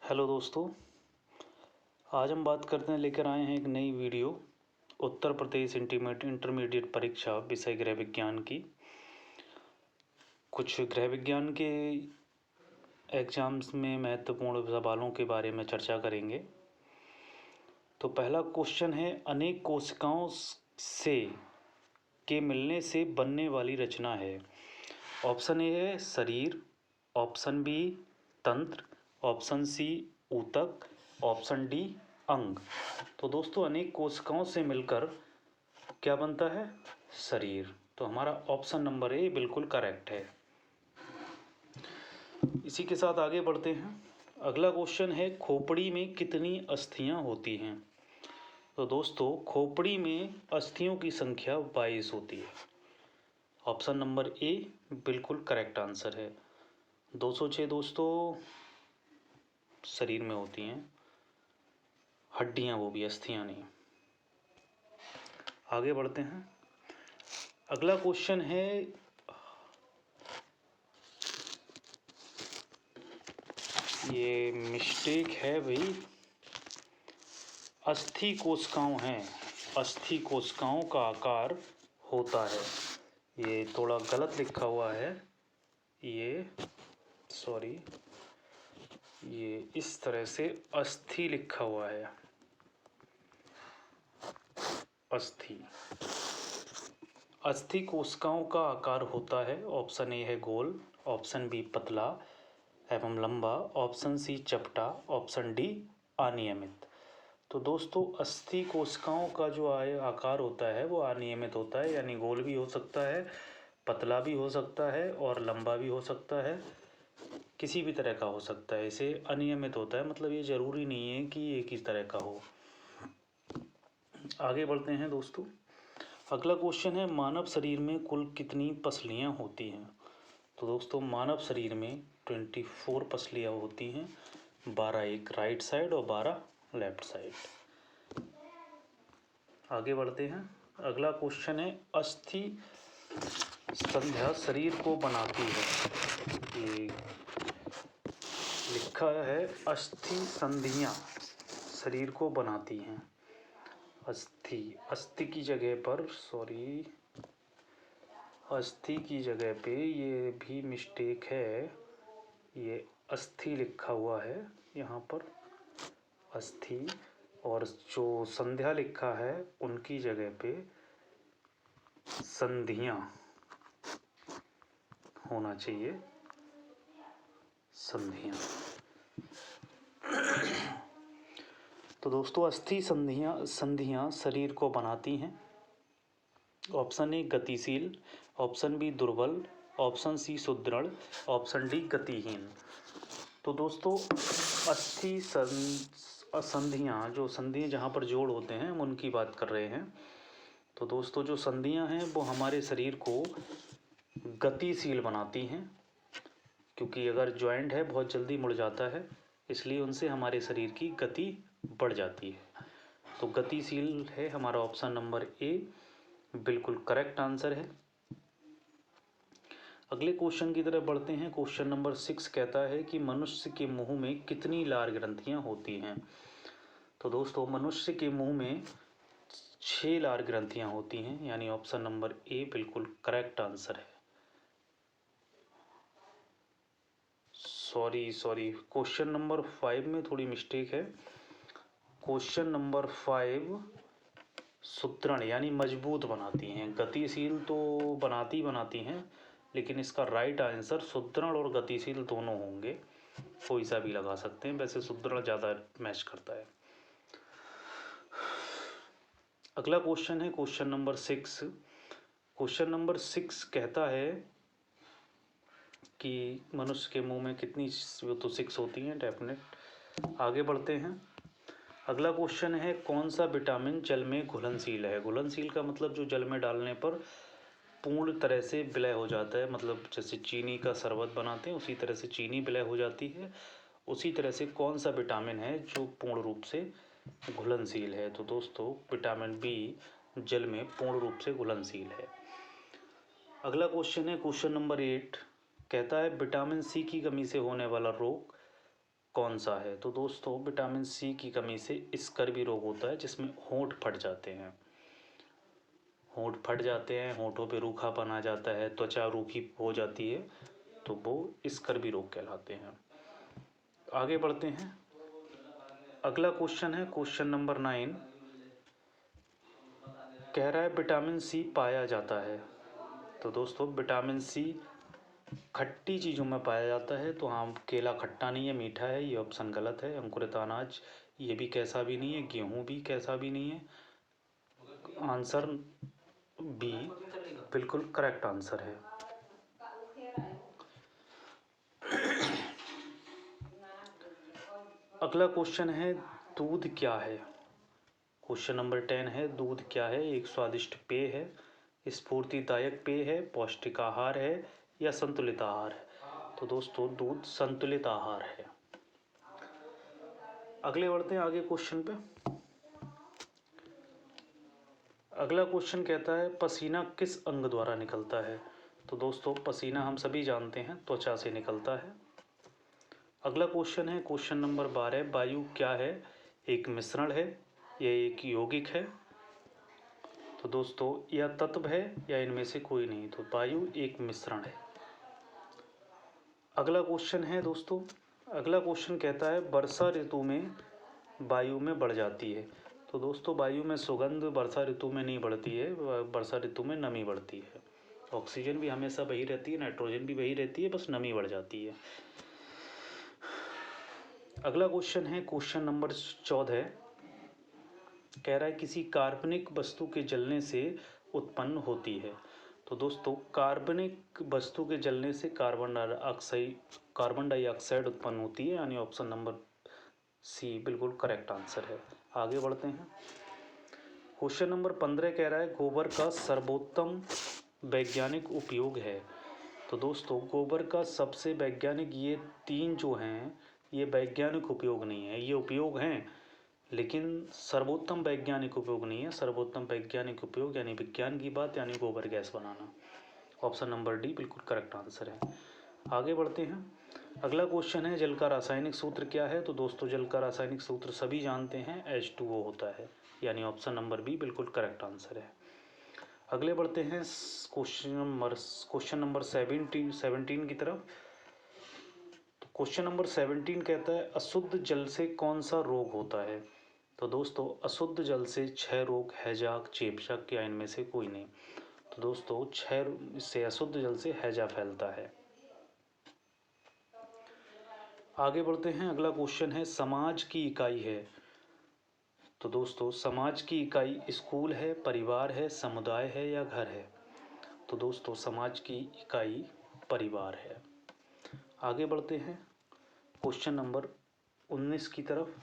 Hello दोस्तों, आज हम बात करते हैं, लेकर आए हैं एक नई वीडियो उत्तर प्रदेश इंटरमीडिएट परीक्षा विषय गृह विज्ञान की। कुछ गृह विज्ञान के एग्ज़ाम्स में महत्वपूर्ण सवालों के बारे में चर्चा करेंगे। तो पहला क्वेश्चन है, अनेक कोशिकाओं से के मिलने से बनने वाली रचना है। ऑप्शन ए है शरीर, ऑप्शन बी तंत्र, ऑप्शन सी ऊतक, ऑप्शन डी अंग। तो दोस्तों, अनेक कोशिकाओं से मिलकर क्या बनता है? शरीर। तो हमारा ऑप्शन नंबर ए बिल्कुल करेक्ट है। इसी के साथ आगे बढ़ते हैं। अगला क्वेश्चन है, खोपड़ी में कितनी अस्थियां होती हैं? तो दोस्तों, खोपड़ी में अस्थियों की संख्या 22 होती है। ऑप्शन नंबर ए बिल्कुल करेक्ट आंसर है। 206 दोस्तों शरीर में होती हैं, हड्डियां, वो भी अस्थियां नहीं। आगे बढ़ते हैं। अगला क्वेश्चन है, ये मिस्टेक है भाई, अस्थि कोशिकाओं हैं, अस्थि कोशिकाओं का आकार होता है। ये थोड़ा गलत लिखा हुआ है, ये सॉरी, ये इस तरह से अस्थि लिखा हुआ है, अस्थि। अस्थि कोशिकाओं का आकार होता है, ऑप्शन ए है गोल, ऑप्शन बी पतला एवं लंबा, ऑप्शन सी चपटा, ऑप्शन डी अनियमित। तो दोस्तों, अस्थि कोशिकाओं का जो आकार होता है वो अनियमित होता है, यानी गोल भी हो सकता है, पतला भी हो सकता है और लंबा भी हो सकता है, किसी भी तरह का हो सकता है। इसे अनियमित होता है, मतलब ये ज़रूरी नहीं है कि एक ही तरह का हो। आगे बढ़ते हैं दोस्तों। अगला क्वेश्चन है, मानव शरीर में कुल कितनी पसलियाँ होती हैं? तो दोस्तों, मानव शरीर में 24 पसलियाँ होती हैं, 12 एक राइट साइड और 12 लेफ्ट साइड। आगे बढ़ते हैं। अगला क्वेश्चन है, अस्थि संध्या शरीर को बनाती है। ये लिखा है अस्थि संधियाँ शरीर को बनाती हैं। अस्थि, अस्थि की जगह पर अस्थि की जगह पे ये भी मिस्टेक है, ये अस्थि लिखा हुआ है यहाँ पर, अस्थि, और जो संध्या लिखा है उनकी जगह पे संधियाँ होना चाहिए, संधियाँ। तो दोस्तों, अस्थि संधियाँ शरीर को बनाती हैं। ऑप्शन ए गतिशील, ऑप्शन बी दुर्बल, ऑप्शन सी सुदृढ़, ऑप्शन डी गतिहीन। तो दोस्तों, अस्थि संधियाँ, जो संधियाँ जहाँ पर जोड़ होते हैं हम उनकी बात कर रहे हैं। तो दोस्तों, जो संधियाँ हैं वो हमारे शरीर को गतिशील बनाती हैं, क्योंकि अगर जॉइंट है बहुत जल्दी मुड़ जाता है, इसलिए उनसे हमारे शरीर की गति बढ़ जाती है। तो गतिशील है हमारा ऑप्शन नंबर ए, बिल्कुल करेक्ट आंसर है। अगले क्वेश्चन की तरफ बढ़ते हैं। क्वेश्चन नंबर 6 कहता है कि मनुष्य के मुंह में कितनी लार ग्रंथियां होती हैं? तो दोस्तों, मनुष्य के मुंह में 6 लार ग्रंथियां होती हैं, यानी ऑप्शन नंबर ए बिल्कुल करेक्ट आंसर है। सॉरी, क्वेश्चन नंबर 5 में थोड़ी मिस्टेक है। क्वेश्चन नंबर 5 सुदृढ़ यानी मजबूत बनाती हैं, गतिशील तो बनाती हैं, लेकिन इसका राइट आंसर सुदृढ़ और गतिशील दोनों होंगे, कोई सा भी लगा सकते हैं। वैसे सुदृढ़ ज़्यादा मैच करता है। अगला क्वेश्चन है क्वेश्चन नंबर 6। क्वेश्चन नंबर 6 कहता है कि मनुष्य के मुंह में कितनी, वो तो 6 होती हैं डेफिनेट। आगे बढ़ते हैं। अगला क्वेश्चन है, कौन सा विटामिन जल में घुलनशील है? घुलनशील का मतलब जो जल में डालने पर पूर्ण तरह से विलय हो जाता है, मतलब जैसे चीनी का शरबत बनाते हैं उसी तरह से चीनी विलय हो जाती है, उसी तरह से कौन सा विटामिन है जो पूर्ण रूप से घुलनशील है? तो दोस्तों, विटामिन बी जल में पूर्ण रूप से घुलनशील है। अगला क्वेश्चन है क्वेश्चन नंबर 8, कहता है विटामिन सी की कमी से होने वाला रोग कौन सा है? तो दोस्तों विटामिन सी की कमी से स्कर्वी रोग होता है, जिसमें होंठ फट जाते हैं। होंठ फट जाते हैं, होंठों पे रूखापन आ जाता है, त्वचा रूखी हो जाती है, तो वो स्कर्वी रोग कहलाते हैं। आगे बढ़ते हैं। अगला क्वेश्चन है क्वेश्चन नंबर 9। कह रहा है विटामिन सी पाया जाता है। तो दोस्तों विटामिन सी खट्टी चीज़ों में पाया जाता है। तो हाँ, केला खट्टा नहीं है, मीठा है, ये ऑप्शन गलत है। अंकुरित अनाज ये भी कैसा भी नहीं है, गेहूँ भी कैसा भी नहीं है। आंसर बी बिल्कुल करेक्ट आंसर है। अगला क्वेश्चन है दूध क्या है? क्वेश्चन नंबर 10 है दूध क्या है? एक स्वादिष्ट पेय है, स्फूर्तिदायक पेय है, पौष्टिक आहार है, या संतुलित आहार है? तो दोस्तों दूध संतुलित आहार है। अगले बढ़ते हैं आगे क्वेश्चन पे। अगला क्वेश्चन कहता है पसीना किस अंग द्वारा निकलता है? तो दोस्तों पसीना हम सभी जानते हैं त्वचा से निकलता है। अगला क्वेश्चन है क्वेश्चन नंबर 12। वायु क्या है? एक मिश्रण है, यह एक यौगिक है? तो दोस्तों यह तत्व है या इनमें से कोई नहीं? तो वायु एक मिश्रण है। अगला क्वेश्चन है दोस्तों, अगला क्वेश्चन कहता है वर्षा ऋतु में वायु में बढ़ जाती है। तो दोस्तों वायु में सुगंध वर्षा ऋतु में नहीं बढ़ती है, वर्षा ऋतु में नमी बढ़ती है। ऑक्सीजन भी हमेशा वही रहती है, नाइट्रोजन भी वही रहती है, बस नमी बढ़ जाती है। अगला क्वेश्चन है क्वेश्चन नंबर 14। कह रहा है किसी कार्बनिक वस्तु के जलने से उत्पन्न होती है। तो दोस्तों कार्बनिक वस्तु के जलने से कार्बन डाइऑक्साइड उत्पन्न होती है, यानी ऑप्शन नंबर सी बिल्कुल करेक्ट आंसर है। आगे बढ़ते हैं। क्वेश्चन नंबर 15 कह रहा है गोबर का सर्वोत्तम वैज्ञानिक उपयोग है। तो दोस्तों गोबर का सबसे वैज्ञानिक, ये 3 जो हैं ये वैज्ञानिक उपयोग नहीं है, ये उपयोग हैं लेकिन सर्वोत्तम वैज्ञानिक उपयोग नहीं है। सर्वोत्तम वैज्ञानिक उपयोग यानी विज्ञान की बात, यानी गोबर गैस बनाना। ऑप्शन नंबर डी बिल्कुल करेक्ट आंसर है। आगे बढ़ते हैं। अगला क्वेश्चन है जल का रासायनिक सूत्र क्या है? तो दोस्तों जल का रासायनिक सूत्र सभी जानते हैं, H2O होता है, यानी ऑप्शन नंबर बी बिल्कुल करेक्ट आंसर है। अगले बढ़ते हैं क्वेश्चन नंबर 17 की तरफ। तो क्वेश्चन नंबर 17 कहता है अशुद्ध जल से कौन सा रोग होता है? तो दोस्तों अशुद्ध जल से क्षय रोग, हैजा, चेचक या इनमें से कोई नहीं? तो दोस्तों क्षय से अशुद्ध जल से हैजा फैलता है। आगे बढ़ते हैं। अगला क्वेश्चन है समाज की इकाई है। तो दोस्तों समाज की इकाई स्कूल है, परिवार है, समुदाय है, या घर है? तो दोस्तों समाज की इकाई परिवार है। आगे बढ़ते हैं क्वेश्चन नंबर 19 की तरफ।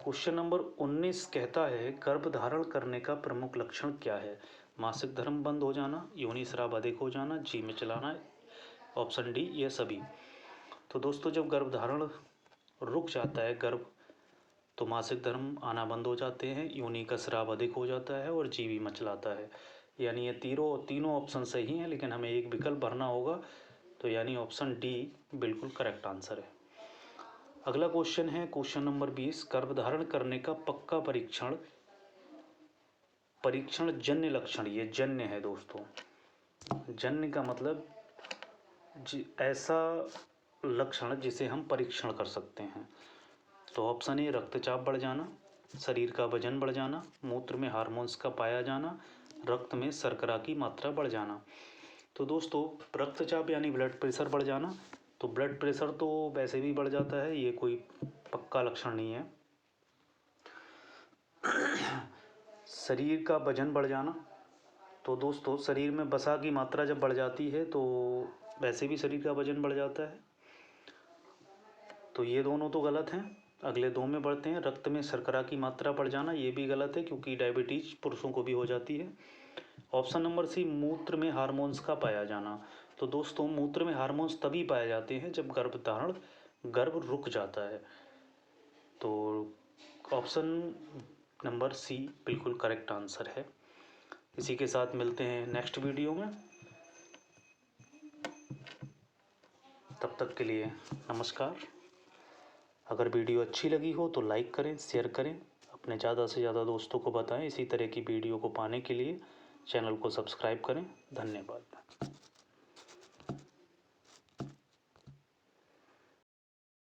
क्वेश्चन नंबर 19 कहता है गर्भधारण करने का प्रमुख लक्षण क्या है? मासिक धर्म बंद हो जाना, योनि स्राव अधिक हो जाना, जी में चलाना, ऑप्शन डी ये सभी। तो दोस्तों जब गर्भधारण रुक जाता है तो मासिक धर्म आना बंद हो जाते हैं, योनि का स्राव अधिक हो जाता है और जी भी मचलाता है। यानी ये तीनों ऑप्शन सही हैं, लेकिन हमें एक विकल्प भरना होगा, तो यानी ऑप्शन डी बिल्कुल करेक्ट आंसर है। अगला क्वेश्चन है क्वेश्चन नंबर 20। गर्भधारण करने का पक्का परीक्षण जन्य लक्षण, ये जन्य है दोस्तों। जन्य का मतलब ऐसा लक्षण जिसे हम परीक्षण कर सकते हैं। तो ऑप्शन ए रक्तचाप बढ़ जाना, शरीर का वजन बढ़ जाना, मूत्र में हार्मोन्स का पाया जाना, रक्त में शर्करा की मात्रा बढ़ जाना। तो दोस्तों रक्तचाप यानी ब्लड प्रेशर बढ़ जाना। तो ब्लड प्रेशर तो वैसे भी बढ़ जाता है, ये कोई पक्का लक्षण नहीं है। शरीर का वजन बढ़ जाना। तो दोस्तों शरीर में वसा की मात्रा जब बढ़ जाती है तो वैसे भी शरीर का वजन बढ़ जाता है, तो ये दोनों तो गलत हैं। अगले दो में बढ़ते हैं। रक्त में शर्करा की मात्रा बढ़ जाना, ये भी गलत है क्योंकि डायबिटीज पुरुषों को भी हो जाती है। ऑप्शन नंबर सी मूत्र में हार्मोन्स का पाया जाना। तो दोस्तों मूत्र में हार्मोन्स तभी पाए जाते हैं जब गर्भ रुक जाता है। तो ऑप्शन नंबर सी बिल्कुल करेक्ट आंसर है। इसी के साथ मिलते हैं नेक्स्ट वीडियो में। तब तक के लिए नमस्कार। अगर वीडियो अच्छी लगी हो तो लाइक करें, शेयर करें, अपने ज़्यादा से ज़्यादा दोस्तों को बताएं। इसी तरह की वीडियो को पाने के लिए चैनल को सब्सक्राइब करें। धन्यवाद।